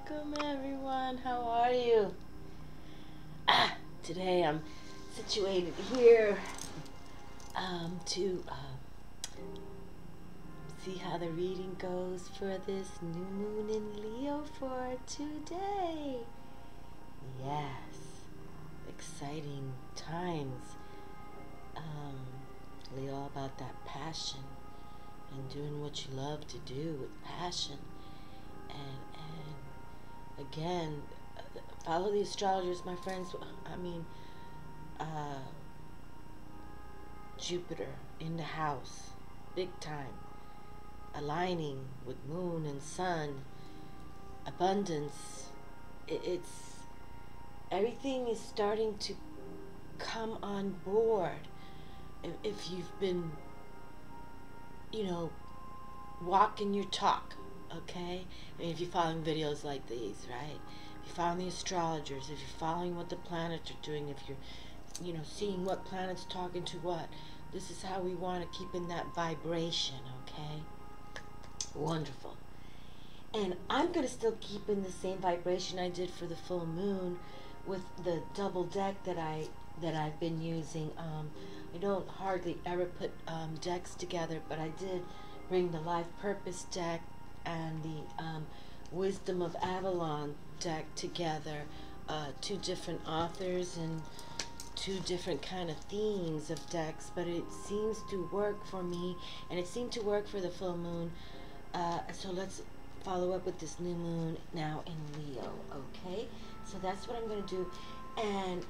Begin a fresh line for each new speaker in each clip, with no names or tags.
Welcome everyone. How are you? Today I'm situated here to see how the reading goes for this new moon in Leo for today. Yes, exciting times. Leo, all about that passion and doing what you love to do with passion. And again, follow the astrologers, my friends. Uh, Jupiter in the house, big time, aligning with moon and sun, abundance. It's everything is starting to come on board. If you've been, walking your talk, okay? I mean, if you're following videos like these, right? If you're following the astrologers, if you're following what the planets are doing, if you're, seeing what planets talking to what, this is how we want to keep in that vibration, okay? Wonderful. And I'm going to still keep in the same vibration I did for the full moon with the double deck that I've been using. I don't hardly ever put decks together, but I did bring the Life Purpose deck and the Wisdom of Avalon deck together. Two different authors and two different kind of themes of decks, but it seems to work for me, and it seemed to work for the full moon. So let's follow up with this new moon now in Leo, okay? So that's what I'm going to do. And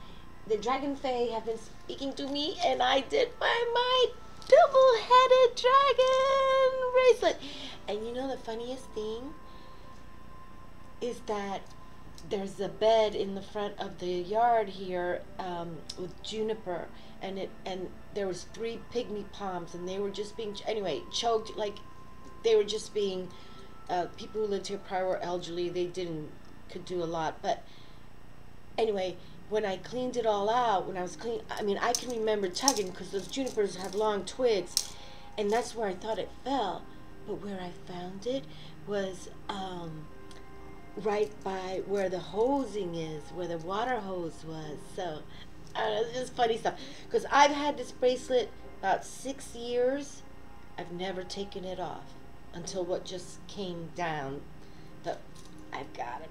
the Dragon Fae have been speaking to me, and I did find my double-headed dragon bracelet. And you know the funniest thing is that there's a bed in the front of the yard here with juniper, and there was 3 pygmy palms, and they were just being choked, like they were just being people who lived here prior were elderly. They could do a lot, but anyway, when I cleaned it all out, when I was clean, I can remember tugging because those junipers have long twigs, and that's where I thought it fell. But where I found it was right by where the hosing is, where the water hose was. So it's just funny stuff. Because I've had this bracelet about 6 years. I've never taken it off until what just came down. But I've got it.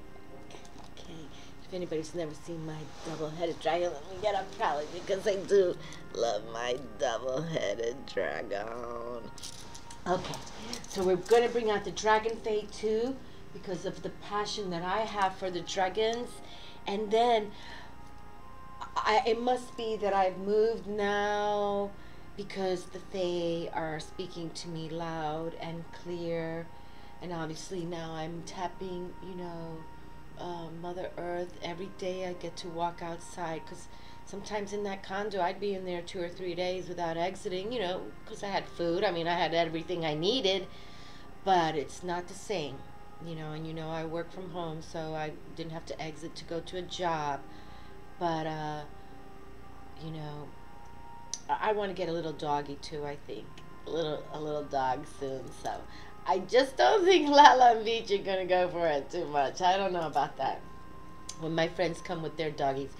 Okay. If anybody's never seen my double-headed dragon, let me get up, probably because I do love my double-headed dragon. Okay, so we're going to bring out the Dragon Fae too, because of the passion that I have for the dragons. And then it must be that I've moved now because the Fae are speaking to me loud and clear. And obviously now I'm tapping, Mother Earth. Every day I get to walk outside, because sometimes in that condo I'd be in there 2 or 3 days without exiting, because I had food. I had everything I needed, but it's not the same, and I work from home, so I didn't have to exit to go to a job. But I want to get a little doggy too, I think. A little dog soon, so I just don't think Lala and Beach are going to go for it too much. I don't know about that. When my friends come with their doggies,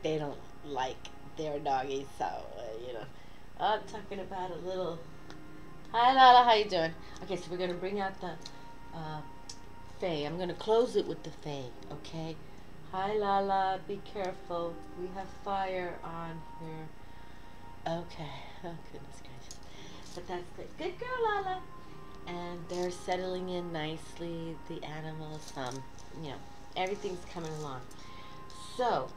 they don't like their doggies, so, I'm talking about a little... Hi, Lala, how you doing? Okay, so we're going to bring out the Fae. I'm going to close it with the Fae, okay? Hi, Lala, be careful. We have fire on here. Okay, oh, goodness gracious. But that's good. Good girl, Lala. And they're settling in nicely, the animals, everything's coming along. So,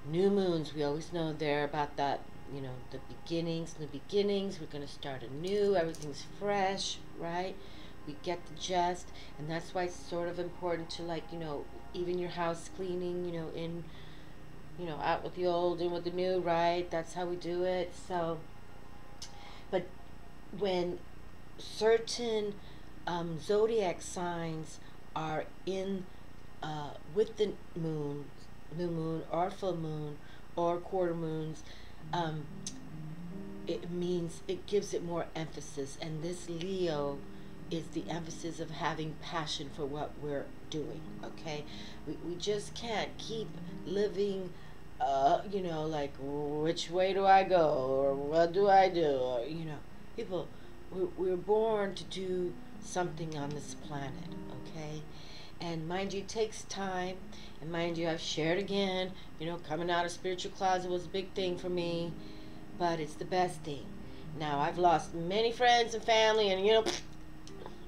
new moons, we always know they're about that, the beginnings, new beginnings. We're going to start anew. Everything's fresh, right? We get the gist, and that's why it's sort of important to, even your house cleaning, out with the old, in with the new, right? That's how we do it. So, but when certain zodiac signs are in with the moon, new moon or full moon or quarter moons, it means it gives it more emphasis. And this Leo is the emphasis of having passion for what we're doing, okay? We just can't keep living, like, which way do I go, or what do I do, or, people, we're born to do something on this planet, okay? And mind you, it takes time, and mind you, I've shared again, coming out of spiritual closet was a big thing for me, but it's the best thing. Now, I've lost many friends and family, and,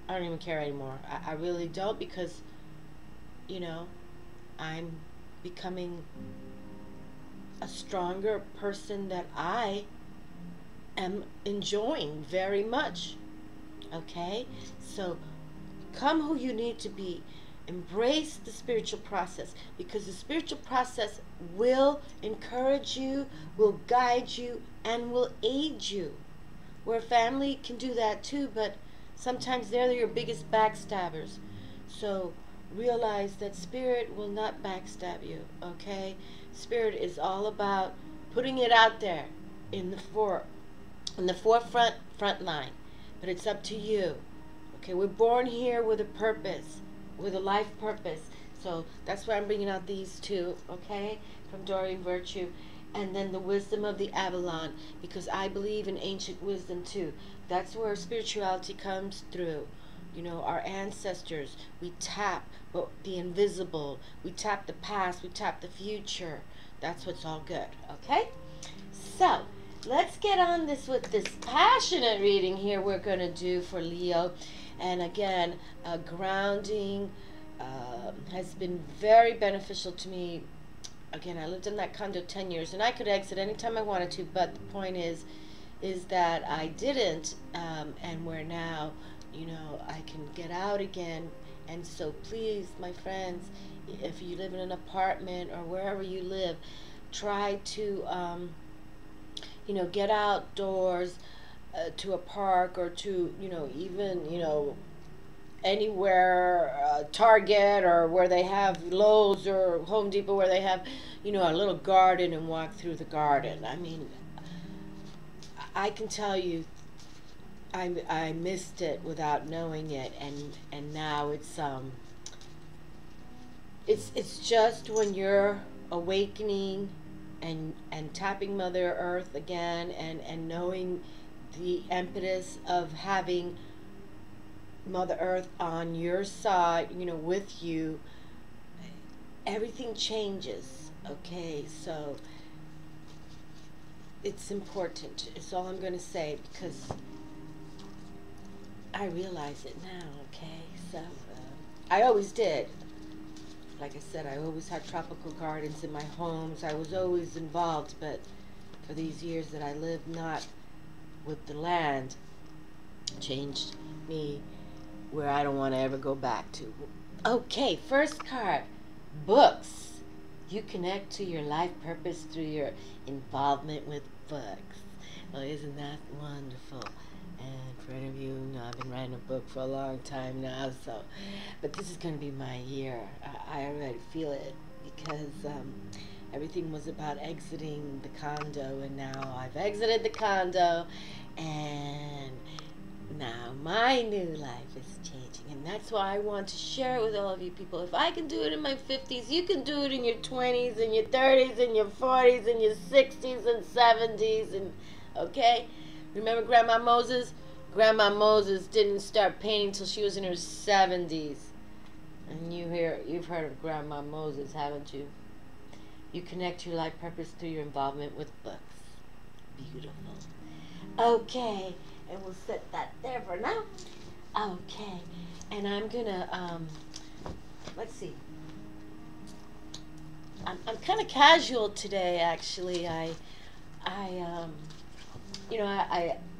I don't even care anymore. I really don't, because, I'm becoming a stronger person that I am enjoying very much. Okay? So, come who you need to be. Embrace the spiritual process, because the spiritual process will encourage you, will guide you, and will aid you. Where family can do that too, but sometimes they're your biggest backstabbers. So realize that spirit will not backstab you, okay? Spirit is all about putting it out there in the forefront, front line. But it's up to you. Okay, we're born here with a purpose, with a life purpose. So that's why I'm bringing out these two, okay, from Doreen Virtue. And then the wisdom of the Avalon, because I believe in ancient wisdom too. That's where spirituality comes through. Our ancestors, we tap the invisible, we tap the past, we tap the future. That's what's all good, okay? So, let's get on with this passionate reading here we're going to do for Leo. And again, grounding has been very beneficial to me. Again, I lived in that condo 10 years, and I could exit anytime I wanted to, but the point is that I didn't, and where now, I can get out again. And so please, my friends, if you live in an apartment or wherever you live, try to, get outdoors to a park, or to, even, anywhere, Target, or where they have Lowe's or Home Depot, where they have, a little garden, and walk through the garden. I mean, I can tell you, I missed it without knowing it, and now it's just when you're awakening and tapping Mother Earth again, and knowing the impetus of having Mother Earth on your side, with you, everything changes, okay? So it's important. It's all I'm going to say, because I realize it now, okay? So I always did. Like I said, I always had tropical gardens in my homes. I was always involved, but for these years that I lived not with the land, changed me where I don't want to ever go back to. Okay, first card, books. You connect to your life purpose through your involvement with books. Well, isn't that wonderful? And for any of you, I've been writing a book for a long time now, but this is going to be my year. I already feel it, because everything was about exiting the condo, and now I've exited the condo, and now my new life is changing, and that's why I want to share it with all of you people. If I can do it in my 50s, you can do it in your 20s, and your 30s, and your 40s, and your 60s, and 70s, and okay? Remember Grandma Moses? Grandma Moses didn't start painting till she was in her 70s. And you've heard of Grandma Moses, haven't you? You connect your life purpose through your involvement with books. Beautiful. Okay, and we'll set that there for now. Okay, and I'm gonna, let's see. I'm kind of casual today, actually. I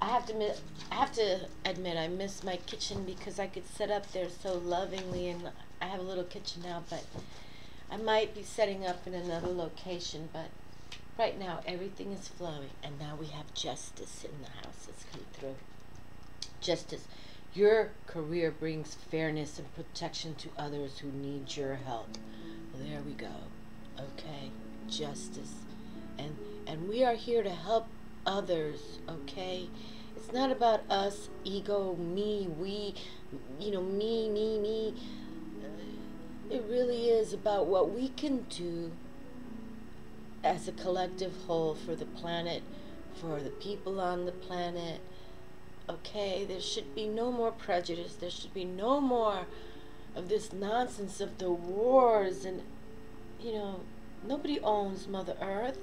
have to admit I miss my kitchen, because I could set up there so lovingly, and I have a little kitchen now, but I might be setting up in another location. But right now everything is flowing, and now we have justice in the house that's come through. Justice. Your career brings fairness and protection to others who need your help. Well, there we go. Okay, justice. And we are here to help others, okay? It's not about us, ego, me, we, me. It really is about what we can do as a collective whole for the planet, for the people on the planet. Okay, there should be no more prejudice. There should be no more of this nonsense of the wars. And, nobody owns Mother Earth.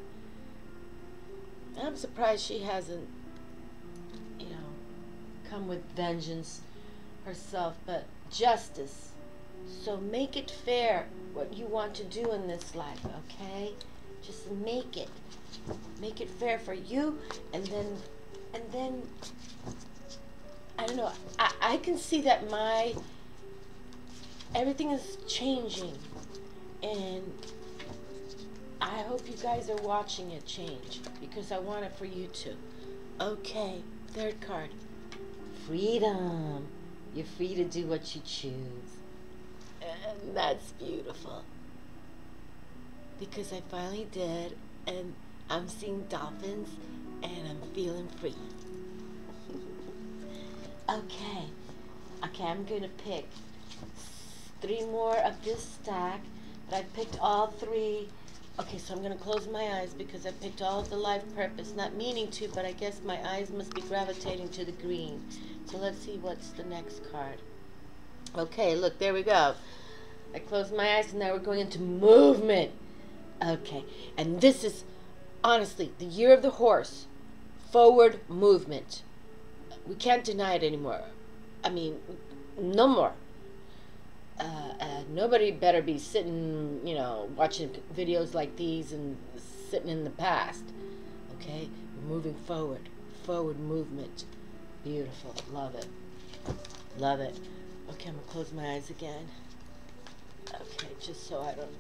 I'm surprised she hasn't, come with vengeance herself, but justice. So make it fair what you want to do in this life, okay? Just make it. Make it fair for you, and then I don't know, I can see that everything is changing, and I hope you guys are watching it change, because I want it for you too. Okay, third card. Freedom. You're free to do what you choose. And that's beautiful. Because I finally did, and I'm seeing dolphins, and I'm feeling free. Okay, I'm going to pick 3 more of this stack, but I picked all 3. Okay, so I'm going to close my eyes because I picked all of the life purpose, not meaning to, but I guess my eyes must be gravitating to the green. So let's see what's the next card. Okay, look, there we go. I closed my eyes, and now we're going into movement. Okay, and this is, honestly, the year of the horse. Forward movement. We can't deny it anymore. I mean, no more. Nobody better be sitting, watching videos like these and sitting in the past. Okay? We're moving forward. Forward movement. Beautiful. Love it. Love it. Okay, I'm going to close my eyes again. Okay, just so I don't...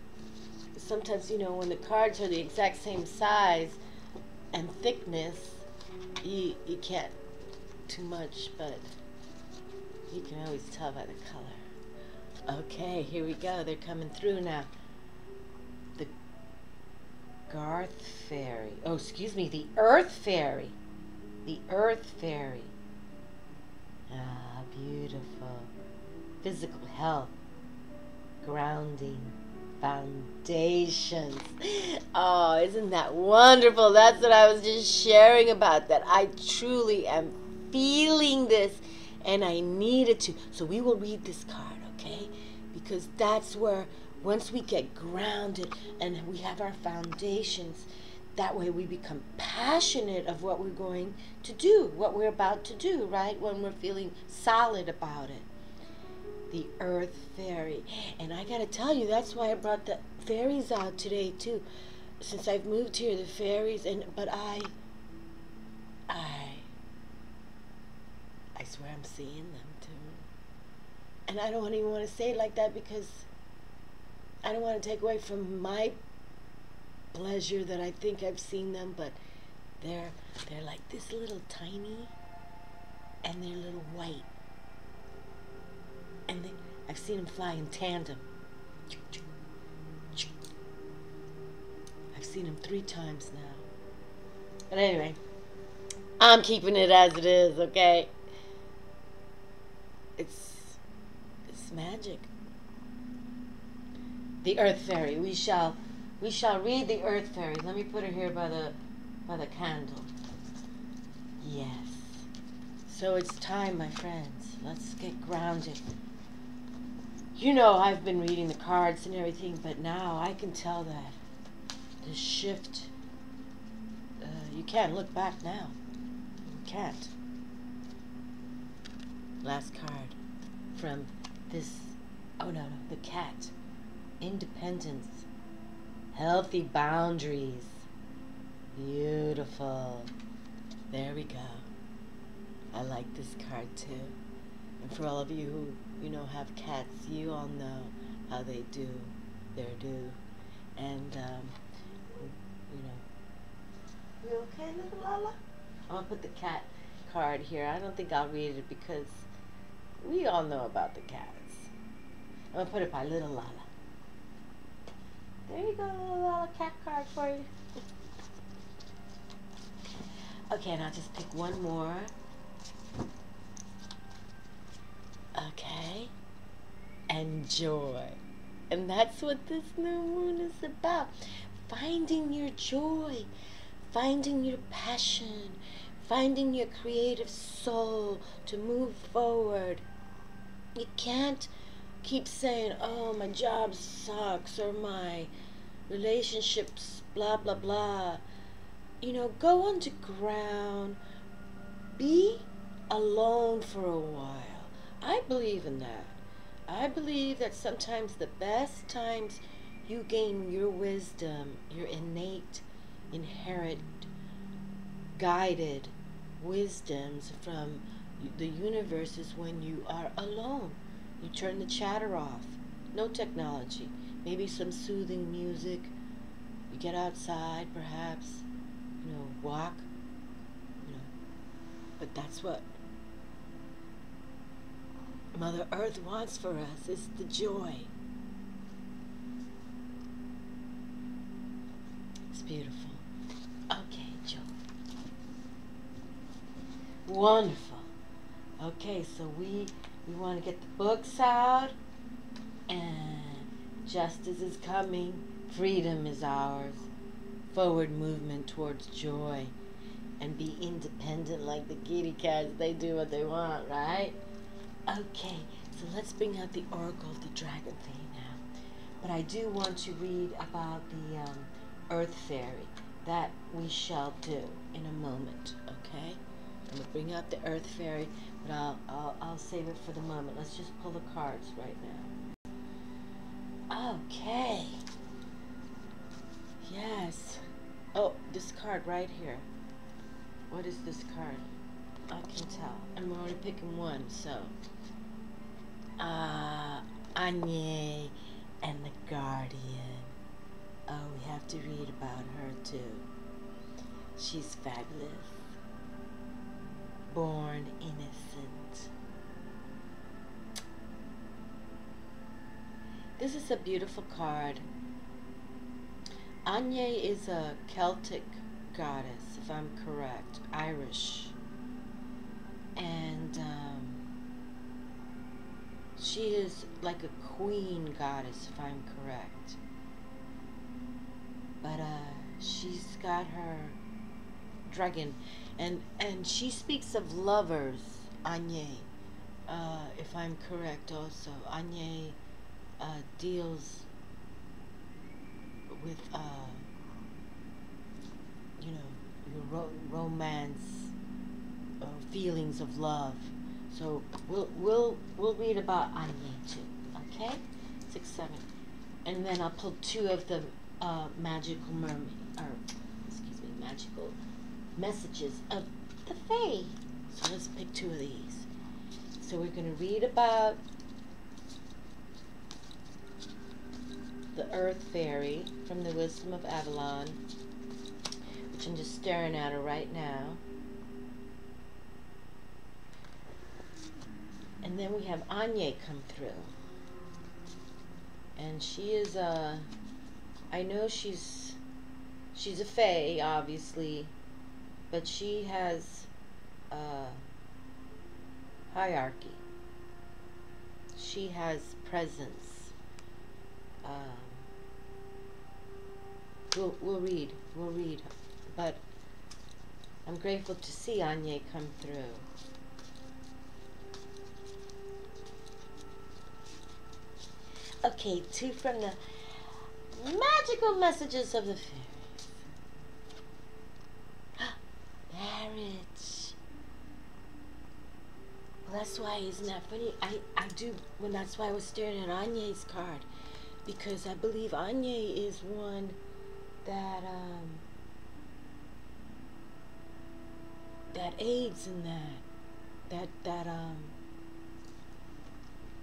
Sometimes, when the cards are the exact same size and thickness, you can't too much, but you can always tell by the color. Okay, here we go. They're coming through now. The Garth Fairy. Oh, excuse me, the Earth Fairy. The Earth Fairy. Ah, beautiful. Physical health. Grounding. Foundations. Oh, isn't that wonderful? That's what I was just sharing about, that I truly am feeling this, and I needed to. So we will read this card, okay? Because that's where, once we get grounded and we have our foundations, that way we become passionate of what we're going to do, what we're about to do, right? When we're feeling solid about it. The Earth Fairy. And I gotta tell you, that's why I brought the fairies out today too. Since I've moved here, the fairies, but I swear I'm seeing them too. And I don't even want to say it like that because I don't want to take away from my pleasure that I think I've seen them, but they're like this little tiny, and they're little white. And I've seen them fly in tandem. I've seen them 3 times now. But anyway, I'm keeping it as it is, okay? It's magic. The Earth Fairy. We shall read the Earth Fairy. Let me put her here by the candle. Yes. So it's time, my friends. Let's get grounded. I've been reading the cards and everything, but now I can tell that the shift, you can't look back now. You can't. Last card from this, the cat. Independence. Healthy boundaries. Beautiful. There we go. I like this card too. And for all of you who, have cats, you all know how they do their do. And, You okay, little Lala? I'm going to put the cat card here. I don't think I'll read it because we all know about the cats. I'm going to put it by little Lala. There you go, little Lala, cat card for you. Okay, and I'll just pick one more. joy. And that's what this new moon is about. Finding your joy, finding your passion, finding your creative soul to move forward. You can't keep saying, oh, my job sucks, or my relationships, blah, blah, blah. You know, go underground. Be alone for a while. I believe in that. I believe that sometimes the best times you gain your wisdom, your innate, inherent, guided wisdoms from the universe is when you are alone. You turn the chatter off. No technology. Maybe some soothing music. You get outside, perhaps. Walk. But that's what Mother Earth wants for us, is the joy. It's beautiful. Okay, joy. Wonderful. Okay, so we want to get the books out, and justice is coming, freedom is ours, forward movement towards joy, and be independent like the kitty cats. They do what they want, right? Okay, so let's bring out the Oracle of the Dragon thing now. But I do want to read about the Earth Fairy. That we shall do in a moment, okay? I'm going to bring out the Earth Fairy, but I'll save it for the moment. Let's just pull the cards right now. Okay. Yes. Oh, this card right here. What is this card? I can tell. I'm only picking one, so. Anye and the Guardian. Oh, we have to read about her too. She's fabulous. Born innocent. This is a beautiful card. Anye is a Celtic goddess, if I'm correct, Irish, and she is like a queen goddess, if I'm correct, but she's got her dragon, and she speaks of lovers, Anye, if I'm correct also. Anye deals with your romance, feelings of love. So we'll read about Anye too. Okay, 6, 7, and then I'll pull 2 of the magical mermaid, or excuse me, magical messages of the Fae. So let's pick 2 of these. So we're going to read about the Earth Fairy from the Wisdom of Avalon, which I'm just staring at her right now. And then we have Anye come through. And she is I know she's a Fae, obviously, but she has hierarchy. She has presence. We'll read, but I'm grateful to see Anye come through. Okay, 2 from the magical messages of the fairies. Marriage. Well, that's why, isn't that funny? That's why I was staring at Anye's card, because I believe Anye is one that that aids in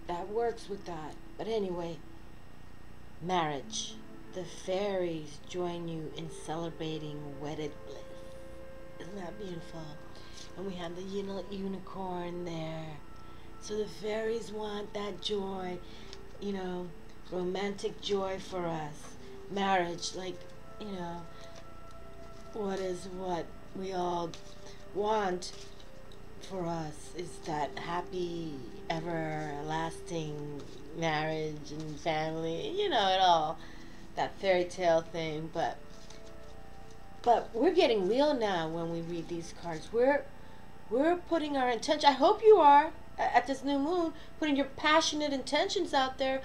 that works with that. But anyway, marriage. The fairies join you in celebrating wedded bliss. Isn't that beautiful? And we have the unicorn there. So the fairies want that joy, romantic joy for us. Marriage, like, what we all want for us is that happy, everlasting marriage and family, you know, it all, that fairy tale thing. But we're getting real now when we read these cards. We're putting our intention. I hope you are at this new moon putting your passionate intentions out there,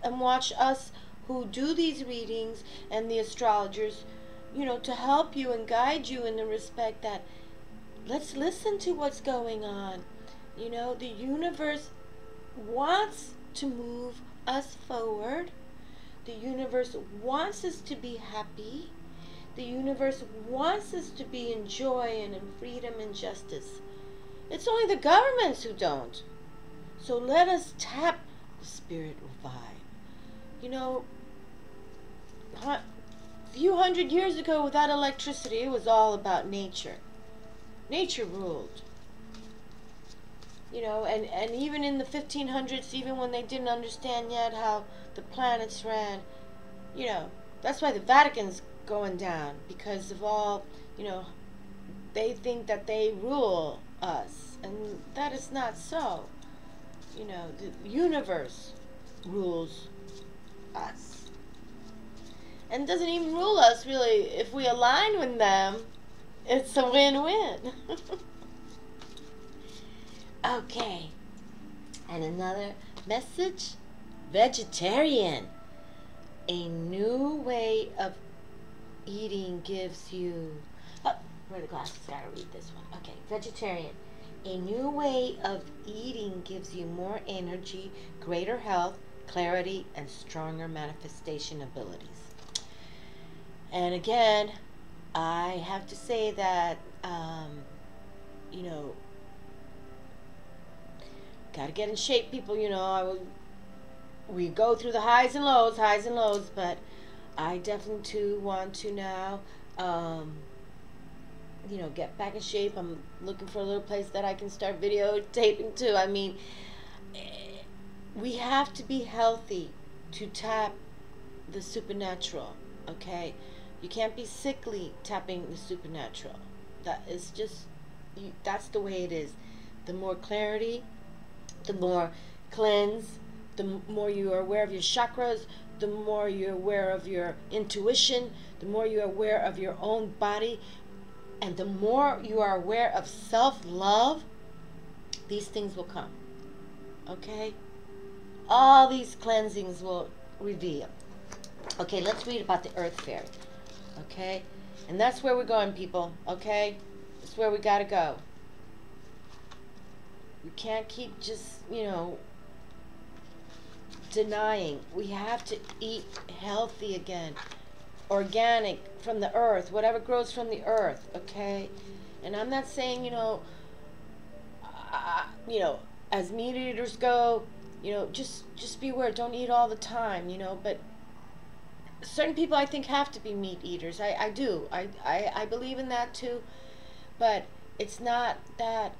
and watch us who do these readings and the astrologers, you know, to help you and guide you in the respect that let's listen to what's going on. You know, the universe wants to move us forward. The universe wants us to be happy. The universe wants us to be in joy and in freedom and justice. It's only the governments who don't. So let us tap the spirit vibe. You know, a few hundred years ago without electricity, it was all about nature. Nature ruled. You know, and even in the 1500s, even when they didn't understand yet how the planets ran, you know, that's why the Vatican's going down, because of all, you know, they think that they rule us, and that is not so. You know, the universe rules us, and doesn't even rule us really. If we align with them, it's a win-win. Okay, and another message: vegetarian. A new way of eating gives you... Oh, where are the glasses? Gotta read this one. Okay, vegetarian. A new way of eating gives you more energy, greater health, clarity, and stronger manifestation abilities. And again, I have to say that, you know, gotta get in shape, people. You know, we go through the highs and lows, but I definitely too want to now, you know, get back in shape. I'm looking for a little place that I can start videotaping too. I mean, we have to be healthy to tap the supernatural, okay? You can't be sickly tapping the supernatural. That is just, that's the way it is. The more clarity, the more cleanse, the more you are aware of your chakras, the more you're aware of your intuition, the more you're aware of your own body, and the more you are aware of self-love, these things will come. Okay? All these cleansings will reveal. Okay, let's read about the Earth Fairy. Okay? And that's where we're going, people. Okay? That's where we gotta go. We can't keep just, you know, denying. We have to eat healthy again, organic, from the earth, whatever grows from the earth. Okay? And I'm not saying, you know, as meat eaters go, you know, just be aware. Don't eat all the time, you know. But certain people, I think, have to be meat eaters. I do. I believe in that too. But it's not that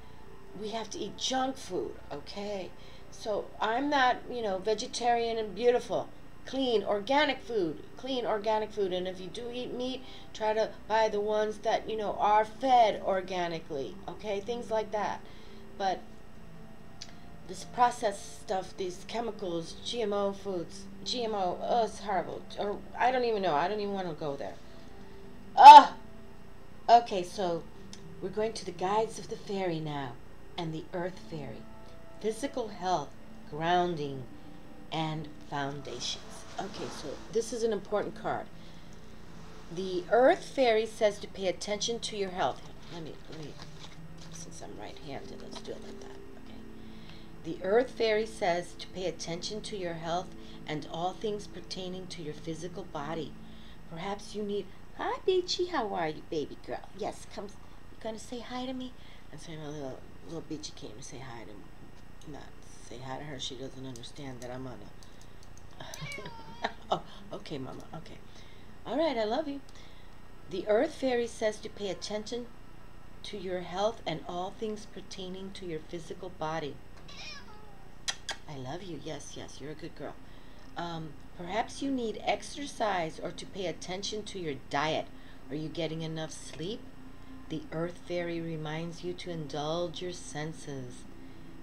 we have to eat junk food. Okay? So I'm not, you know, vegetarian and beautiful. Clean, organic food. Clean, organic food. And if you do eat meat, try to buy the ones that, you know, are fed organically. Okay? Things like that. But this processed stuff, these chemicals, GMO foods, GMO, oh, it's horrible. Or I don't even know. I don't even want to go there. Okay, so we're going to the guides of the fairy now, and the Earth Fairy. Physical health, grounding, and foundations. Okay, so this is an important card. The Earth Fairy says to pay attention to your health. Let me, since I'm right-handed, let's do it like that. Okay. The Earth Fairy says to pay attention to your health and all things pertaining to your physical body. Perhaps you need... Hi, Beachy. How are you, baby girl? Yes, come. You gonna say hi to me? I'm saying my little Beachy came to say hi to me. Not say hi to her. She doesn't understand that I'm on a... Oh, okay, Mama. Okay. All right, I love you. The Earth Fairy says to pay attention to your health and all things pertaining to your physical body. I love you. Yes, yes, you're a good girl. Perhaps you need exercise or to pay attention to your diet. Are you getting enough sleep? The Earth Fairy reminds you to indulge your senses.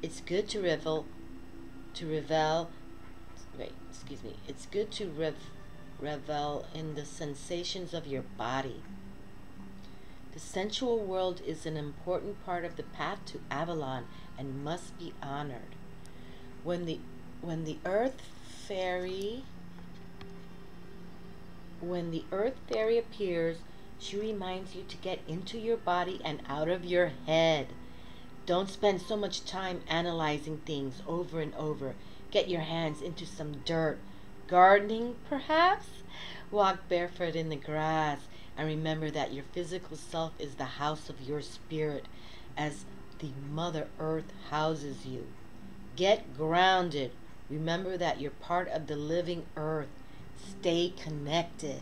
It's good to revel Wait, excuse me. It's good to revel in the sensations of your body. The sensual world is an important part of the path to Avalon and must be honored. When the when the earth fairy when the earth fairy appears, she reminds you to get into your body and out of your head. Don't spend so much time analyzing things over and over. Get your hands into some dirt. Gardening, perhaps? Walk barefoot in the grass and remember that your physical self is the house of your spirit as the Mother Earth houses you. Get grounded. Remember that you're part of the living earth. Stay connected.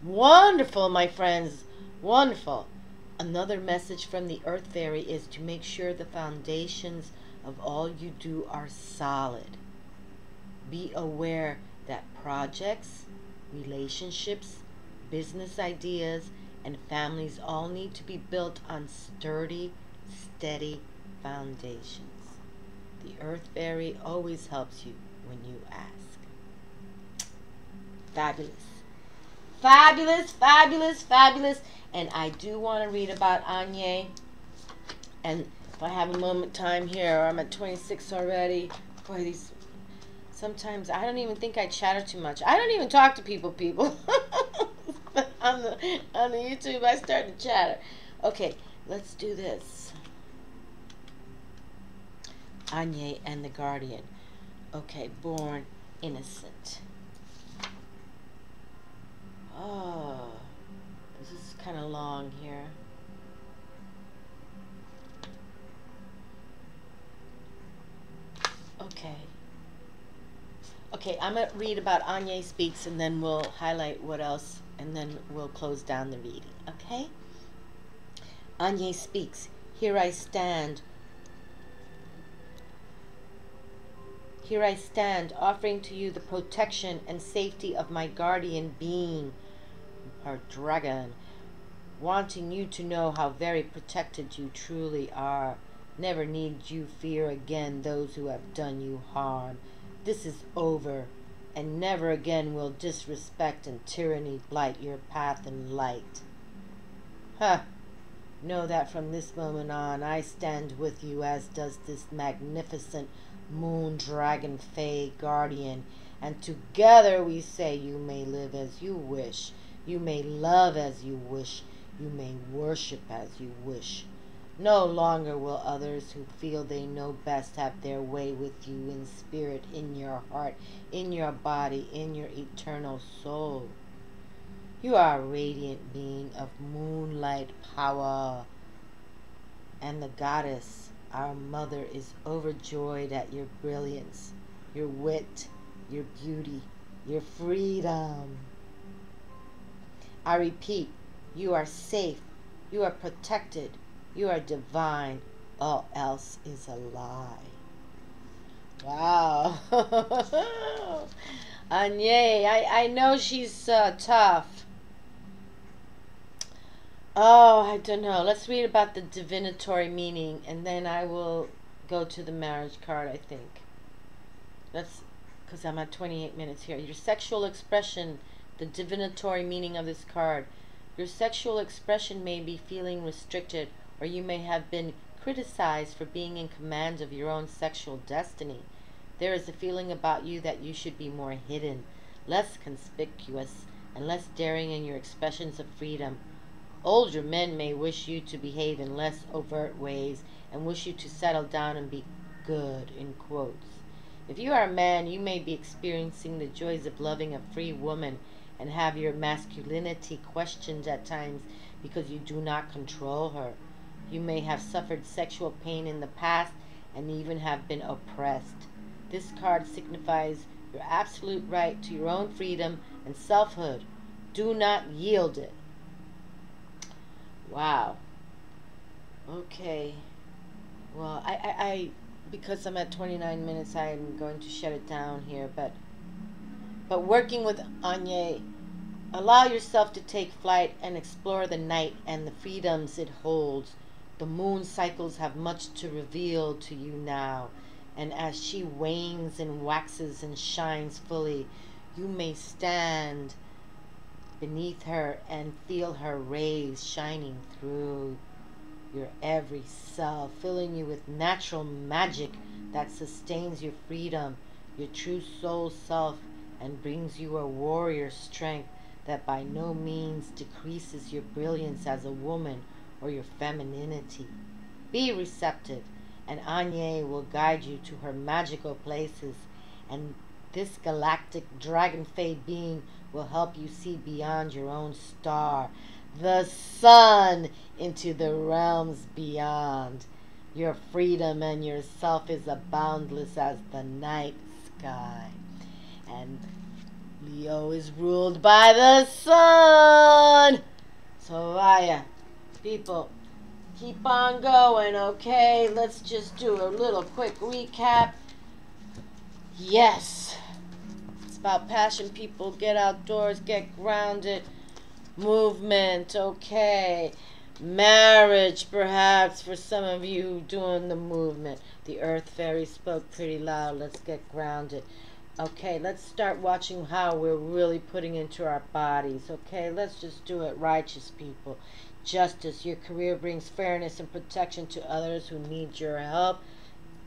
Wonderful, my friends. Wonderful. Another message from the Earth Fairy is to make sure the foundations of all you do are solid. Be aware that projects, relationships, business ideas, and families all need to be built on sturdy, steady foundations. The Earth Fairy always helps you when you ask. Fabulous. Fabulous, fabulous, fabulous. And I do want to read about Anya. And if I have a moment time here, I'm at 26 already. Boy, these... Sometimes I don't even think I chatter too much. I don't even talk to people. But on the YouTube, I start to chatter. Okay, let's do this. Anya and the Guardian. Okay, born innocent. Oh, this is kind of long here. Okay. Okay, I'm going to read about Anya Speaks, and then we'll highlight what else, and then we'll close down the reading, okay? Anya Speaks. Here I stand, offering to you the protection and safety of my guardian being, our dragon, wanting you to know how very protected you truly are. Never need you fear again those who have done you harm. This is over, and never again will disrespect and tyranny blight your path and light. Ha! Know that from this moment on I stand with you, as does this magnificent moon dragon fey guardian, and together we say you may live as you wish, you may love as you wish, you may worship as you wish. No longer will others who feel they know best have their way with you in spirit, in your heart, in your body, in your eternal soul. You are a radiant being of moonlight power, and the goddess, our mother, is overjoyed at your brilliance, your wit, your beauty, your freedom. I repeat, you are safe, you are protected, you are divine. All else is a lie. Wow. Anya, I know she's tough. Oh, I don't know. Let's read about the divinatory meaning, and then I will go to the marriage card, I think. That's because I'm at 28 minutes here. Your sexual expression, the divinatory meaning of this card. Your sexual expression may be feeling restricted, or you may have been criticized for being in command of your own sexual destiny. There is a feeling about you that you should be more hidden, less conspicuous, and less daring in your expressions of freedom. Older men may wish you to behave in less overt ways and wish you to settle down and be good, in quotes. If you are a man, you may be experiencing the joys of loving a free woman and have your masculinity questioned at times because you do not control her. You may have suffered sexual pain in the past and even have been oppressed. This card signifies your absolute right to your own freedom and selfhood. Do not yield it. Wow. Okay. Well, I because I'm at 29 minutes, I'm going to shut it down here. But working with Anya, allow yourself to take flight and explore the night and the freedoms it holds. The moon cycles have much to reveal to you now, And as she wanes and waxes and shines fully, you may stand beneath her and feel her rays shining through your every cell, filling you with natural magic that sustains your freedom, your true soul self, and brings you a warrior strength that by no means decreases your brilliance as a woman or your femininity. Be receptive, and Anye will guide you to her magical places, and this galactic dragon fade being will help you see beyond your own star, the sun, into the realms beyond. Your freedom and yourself is as boundless as the night sky. And Leo is ruled by the sun. So people, keep on going, okay? Let's just do a little quick recap. Yes, it's about passion, people. Get outdoors, get grounded. Movement, okay. Marriage, perhaps, for some of you doing the movement. The earth fairy spoke pretty loud. Let's get grounded. Okay, let's start watching how we're really putting into our bodies. Okay, let's just do it righteous, people. Justice, your career brings fairness and protection to others who need your help.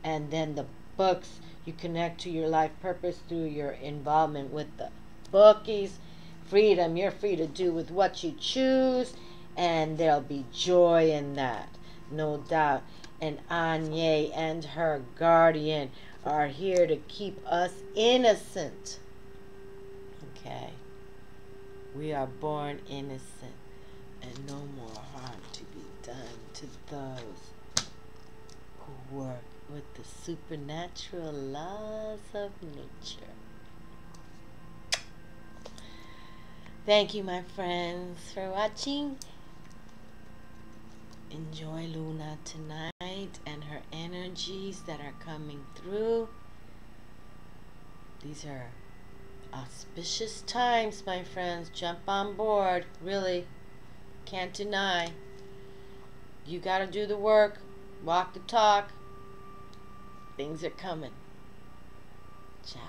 And then the books, you connect to your life purpose through your involvement with the bookies. Freedom, you're free to do with what you choose, and there'll be joy in that, no doubt. And Anye and her guardian are here to keep us innocent. Okay, we are born innocent, and no more harm to be done to those who work with the supernatural laws of nature. Thank you, my friends, for watching. Enjoy Luna tonight and her energies that are coming through. These are auspicious times, my friends. Jump on board. Really, can't deny. You got to do the work. Walk the talk. Things are coming. Ciao.